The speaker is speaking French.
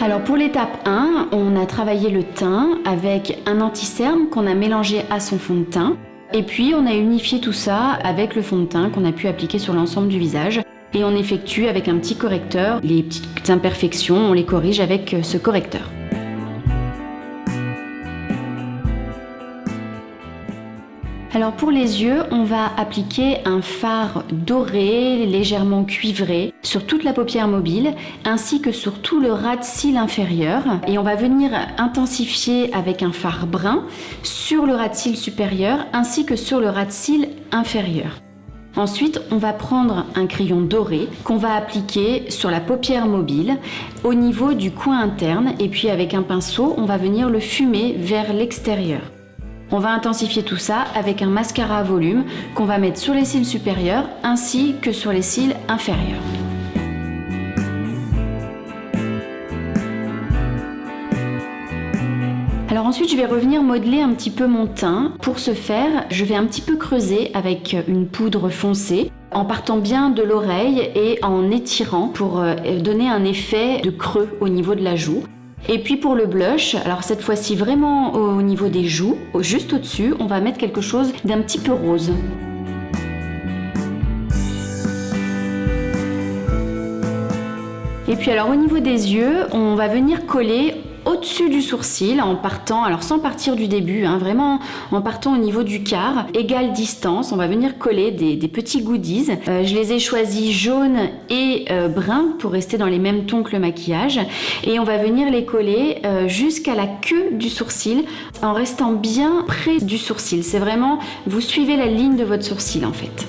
Alors pour l'étape 1, on a travaillé le teint avec un anti-cerne qu'on a mélangé à son fond de teint. Et puis on a unifié tout ça avec le fond de teint qu'on a pu appliquer sur l'ensemble du visage. Et on effectue avec un petit correcteur les petites imperfections, on les corrige avec ce correcteur. Alors pour les yeux, on va appliquer un fard doré, légèrement cuivré, sur toute la paupière mobile, ainsi que sur tout le ras de cils inférieur. Et on va venir intensifier avec un fard brun sur le ras de cils supérieur, ainsi que sur le ras de cils inférieur. Ensuite, on va prendre un crayon doré qu'on va appliquer sur la paupière mobile au niveau du coin interne, et puis avec un pinceau, on va venir le fumer vers l'extérieur. On va intensifier tout ça avec un mascara à volume qu'on va mettre sur les cils supérieurs ainsi que sur les cils inférieurs. Alors ensuite, je vais revenir modeler un petit peu mon teint. Pour ce faire, je vais un petit peu creuser avec une poudre foncée en partant bien de l'oreille et en étirant pour donner un effet de creux au niveau de la joue. Et puis pour le blush, alors cette fois-ci vraiment au niveau des joues, juste au-dessus, on va mettre quelque chose d'un petit peu rose. Et puis alors au niveau des yeux, on va venir coller au-dessus du sourcil en partant, alors sans partir du début, vraiment en partant au niveau du quart, égale distance, on va venir coller des petits goodies. Je les ai choisis jaunes et bruns pour rester dans les mêmes tons que le maquillage, et on va venir les coller jusqu'à la queue du sourcil en restant bien près du sourcil. C'est vraiment, vous suivez la ligne de votre sourcil en fait.